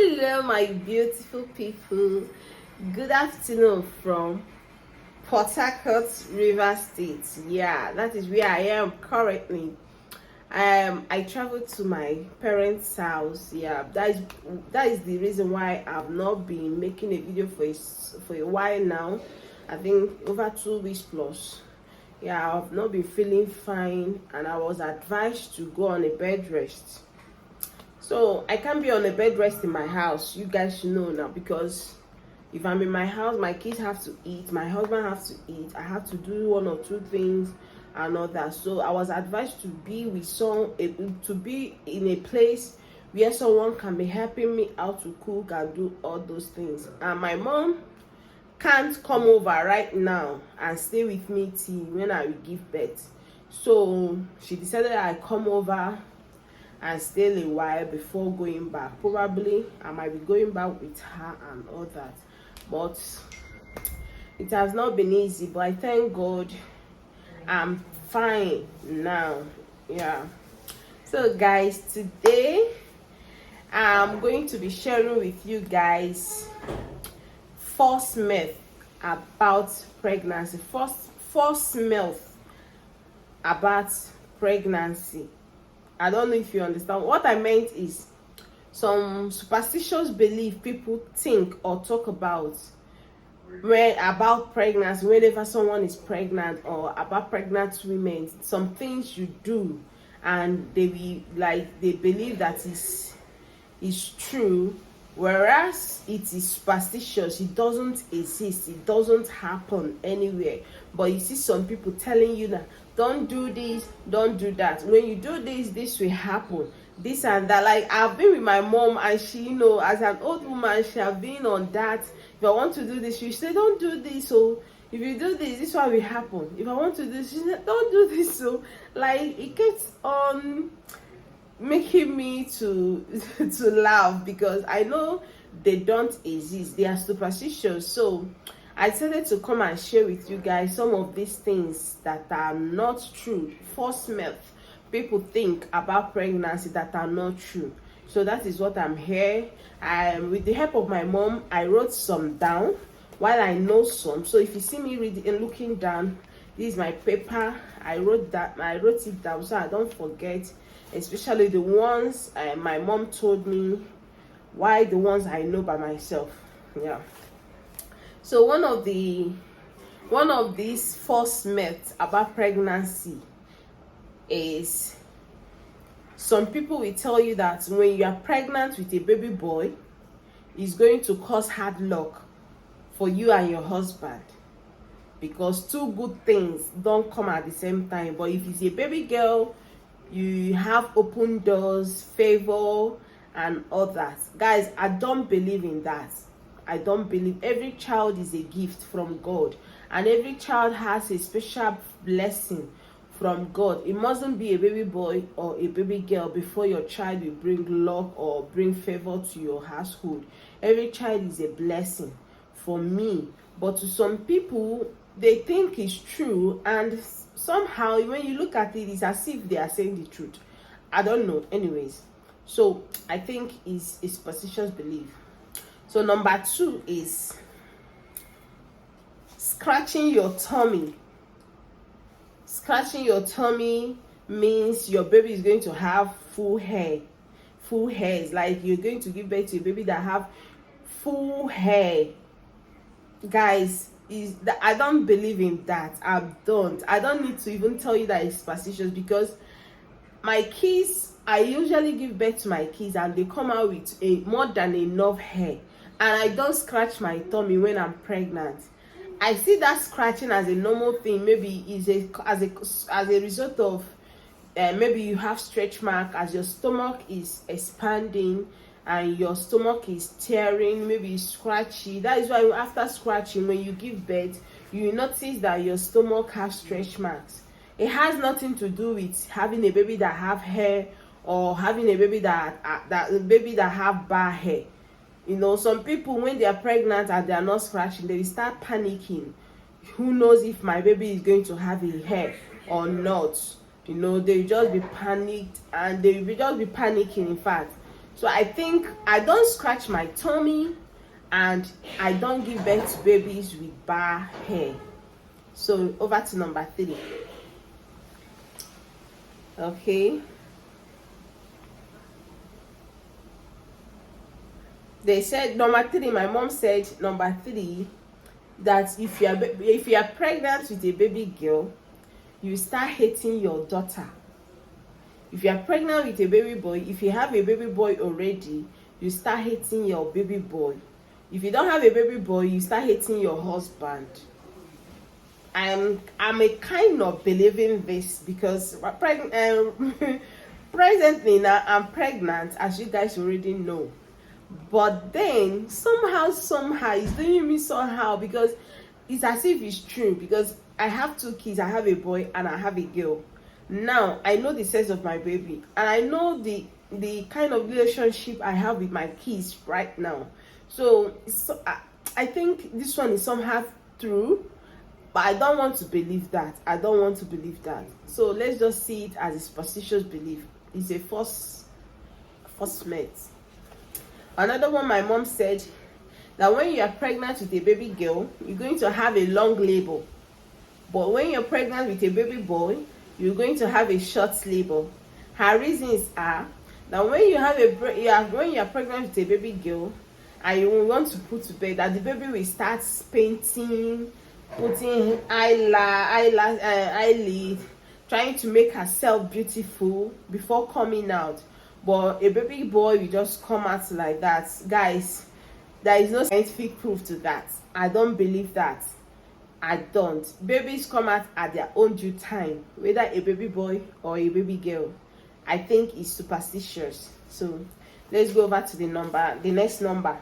Hello, my beautiful people. Good afternoon from Port Harcourt, River State. Yeah, that is where I am currently. I traveled to my parents' house. Yeah, that is the reason why I've not been making a video for a while now. I think over 2 weeks plus. Yeah, I've not been feeling fine, and I was advised to go on a bed rest. So I can't be on a bed rest in my house. You guys should know now, because if I'm in my house, my kids have to eat, my husband has to eat, I have to do one or two things and all that. So I was advised to be with to be in a place where someone can be helping me out to cook and do all those things. And my mom can't come over right now and stay with me till when I will give birth. So she decided I come over and stay a while before going back. Probably I might be going back with her and all that, but it has not been easy. But I thank God I'm fine now. Yeah. So guys, today I'm going to be sharing with you guys false myth about pregnancy. False myth about pregnancy. I don't know if you understand. What I meant is some superstitious belief people think or talk about pregnancy. Whenever someone is pregnant, or about pregnant women, some things you do and they believe that is true, whereas it is superstitious. It doesn't exist, it doesn't happen anywhere. But you see some people telling you that don't do this, don't do that. When you do this will happen, this and that. Like, I've been with my mom, and she, as an old woman, she have been on that. If I want to do this, she say don't do this. So if you do this what will happen. If I want to do this, she said don't do this. So like, it keeps on making me to to laugh, because I know they don't exist, they are superstitious. So I decided to come and share with you guys some of these things that are not true, false myth people think about pregnancy that are not true. So that is what I'm here. With the help of my mom, I wrote some down while I know some. So if you see me reading and looking down, this is my paper. I wrote it down so I don't forget, especially the ones my mom told me, why the ones I know by myself. Yeah. So one of these false myths about pregnancy is, some people will tell you that when you are pregnant with a baby boy, it's going to cause hard luck for you and your husband, because two good things don't come at the same time. But if it's a baby girl, you have open doors, favor and all that. Guys, I don't believe in that. I don't believe. Every child is a gift from God, and every child has a special blessing from God. It mustn't be a baby boy or a baby girl before your child will bring luck or bring favor to your household. Every child is a blessing for me. But to some people, they think it's true, and somehow when you look at it, it's as if they are saying the truth. I don't know. Anyways, so I think it's a superstitious belief. So number 2 is scratching your tummy. Scratching your tummy means your baby is going to have full hair. Full hair is like you're going to give birth to a baby that have full hair. Guys, I don't believe in that. I don't need to even tell you that it's superstitious, because my kids, I usually give birth to my kids and they come out with more than enough hair, and I don't scratch my tummy when I'm pregnant. I see that scratching as a normal thing. Maybe as a result of maybe you have stretch mark as your stomach is expanding and your stomach is tearing, maybe it's scratchy. That is why after scratching, when you give birth, you notice that your stomach has stretch marks. It has nothing to do with having a baby that have hair, or having a baby that have bad hair. Some people, when they are pregnant and they are not scratching, they will start panicking. Who knows if my baby is going to have a hair or not? They will just be panicked, and they will just be panicking, in fact. So I think I don't scratch my tummy, and I don't give birth to babies with bad hair. So over to number 3. Okay. They said number 3. My mom said number 3, that if you are pregnant with a baby girl, you start hating your daughter. If you are pregnant with a baby boy, if you have a baby boy already, you start hating your baby boy. If you don't have a baby boy, you start hating your husband. I'm a kind of believing this because presently now I'm pregnant, as you guys already know. But then somehow it's doing me somehow, because it's as if it's true, because I have 2 kids. I have a boy and I have a girl. Now I know the sex of my baby, and I know the kind of relationship I have with my kids right now. So I think this one is somehow true, but I don't want to believe that. So let's just see it as a superstitious belief. It's a false myth. Another one, my mom said that when you are pregnant with a baby girl, you're going to have a long labor. But when you're pregnant with a baby boy, you're going to have a short labor. Her reasons are that when you are pregnant with a baby girl and you want to put to bed, that the baby will start painting, putting eyelid, trying to make herself beautiful before coming out. But a baby boy will just come out like that. Guys, there is no scientific proof to that. I don't believe that. I don't. Babies come out at their own due time, whether a baby boy or a baby girl. I think it's superstitious. So let's go over to the next number.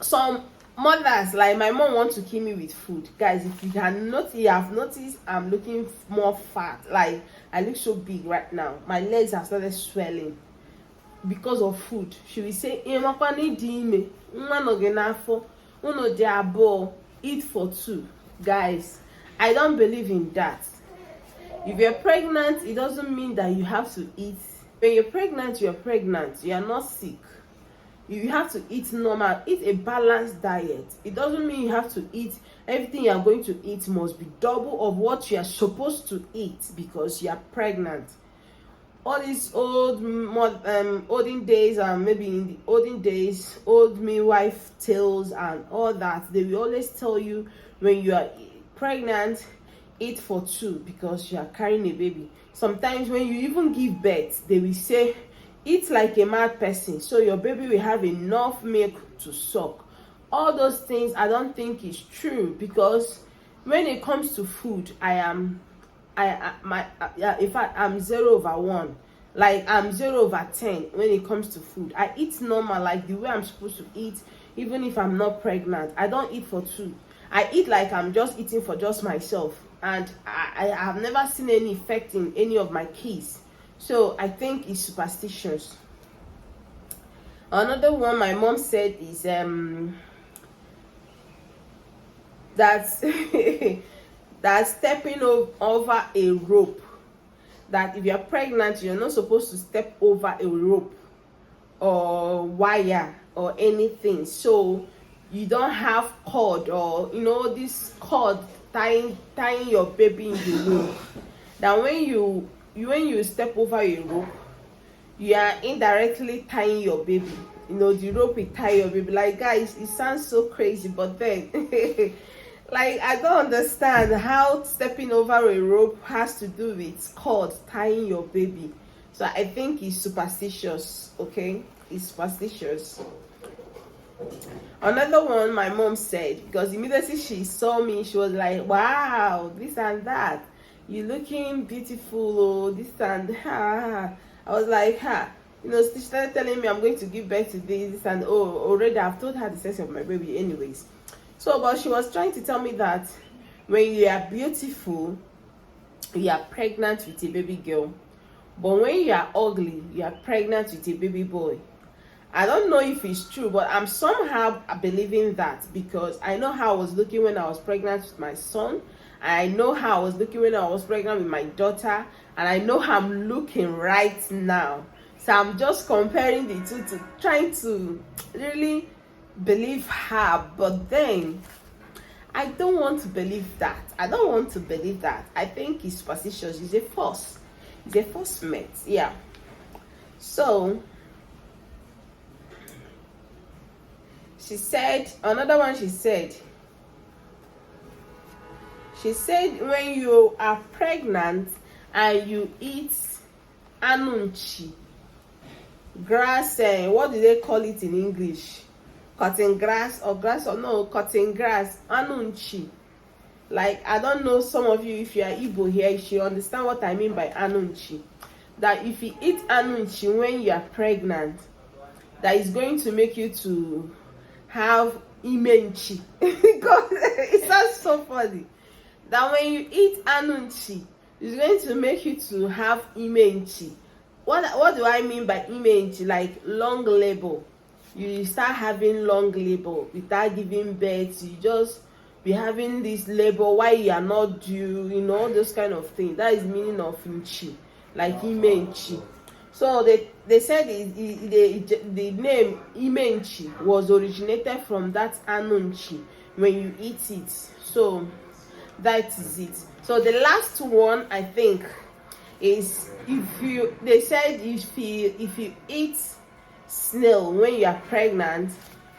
Some mothers, like my mom, want to kill me with food. Guys, if you have noticed I'm looking more fat. Like I look so big right now. My legs have started swelling because of food. She will say, eat for 2. Guys, I don't believe in that. If you're pregnant, it doesn't mean that you have to eat. When you're pregnant, you are not sick. You have to eat normal. Eat a balanced diet. It doesn't mean you have to eat everything you are going to eat must be double of what you are supposed to eat because you are pregnant. All these olden days, and maybe in the olden days, old midwife tales and all that, they will always tell you when you are pregnant, eat for 2 because you are carrying a baby. Sometimes when you even give birth, they will say, eat like a mad person so your baby will have enough milk to suck. All those things I don't think is true, because when it comes to food, in fact, I'm 0/1. Like I'm 0/10 when it comes to food. I eat normal, like the way I'm supposed to eat, even if I'm not pregnant. I don't eat for 2. I eat like I'm just eating for just myself, and I have never seen any effect in any of my kids. So I think it's superstitious. Another one my mom said is that that stepping over a rope, that if you're pregnant, you're not supposed to step over a rope or wire or anything. So you don't have cord, or this cord tying your baby in the womb. That when you step over a rope, you are indirectly tying your baby. The rope will tie your baby. Like, guys, it sounds so crazy, but then like, I don't understand how stepping over a rope has to do with cord tying your baby. So I think it's superstitious. Okay, it's superstitious. Another one my mom said, because immediately she saw me, she was like, wow, this and that, you looking beautiful, oh, this and that. I was like, she started telling me I'm going to give birth to this, and already I've told her the sex of my baby anyways. So, but she was trying to tell me that when you are beautiful, you are pregnant with a baby girl. But when you are ugly, you are pregnant with a baby boy. I don't know if it's true, but I'm somehow believing that, because I know how I was looking when I was pregnant with my son. I know how I was looking when I was pregnant with my daughter. And I know how I'm looking right now. So I'm just comparing the two to trying to really believe her, but then I don't want to believe that. I think he's superstitious. He's a false. He's a false mate. Yeah. So she said, another one she said when you are pregnant and you eat anunchi, grass, what do they call it in English? Cutting grass or cutting grass, anunchi. Like, I don't know, some of you, if you are Igbo here, you should understand what I mean by anunchi. That if you eat anunchi when you are pregnant, that is going to make you to have imenchi. Because it sounds so funny. That when you eat anunchi, it's going to make you to have imenchi. What do I mean by imenchi? Like long labor. You start having long labor without giving birth. You just be having this labor while you are not due, those kind of things. That is meaning of inchi, like imenchi. So they said the name imenchi was originated from that anunchi when you eat it. So that is it. So the last one, I think, is if you eat snail when you are pregnant,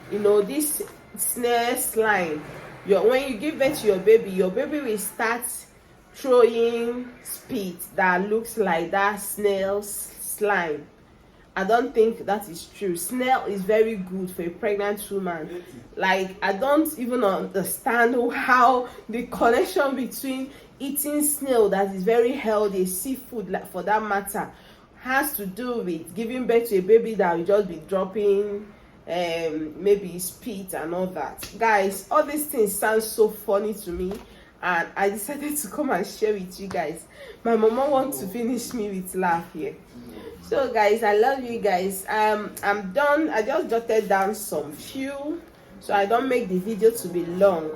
this snail slime, when you give birth to your baby will start throwing spit that looks like that snail slime. I don't think that is true. Snail is very good for a pregnant woman. Like, I don't even understand how the connection between eating snail, that is very healthy, seafood, like, for that matter, has to do with giving birth to a baby that will just be dropping maybe spit and all that. Guys, all these things sound so funny to me, and I decided to come and share with you guys. My mama wants to finish me with laugh here. So guys, I love you guys. I'm done. I just jotted down some few so I don't make the video to be long.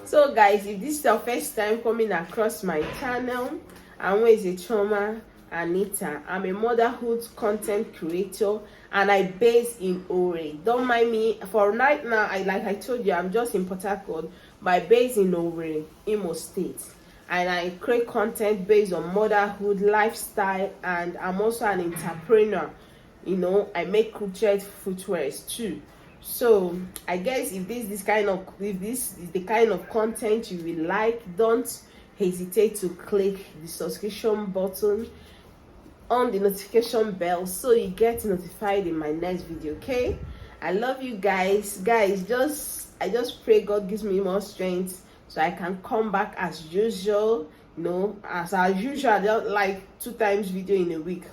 So guys, if this is your first time coming across my channel, I'm Choma Anita. I'm a motherhood content creator and I base in Ore. Don't mind me for right now. Like I told you, I'm just in Port Harcourt, but I base in Ore, Imo State. And I create content based on motherhood, lifestyle, and I'm also an entrepreneur. I make crochet footwears too. So I guess if this is the kind of content you will like, don't hesitate to click the subscription button on the notification bell so you get notified in my next video. Okay, I love you guys. I just pray God gives me more strength so I can come back as usual. As usual, just like 2 times video in a week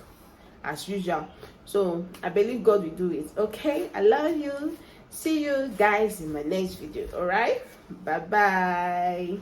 as usual. So I believe God will do it. Okay, I love you. See you guys in my next video. All right, bye bye.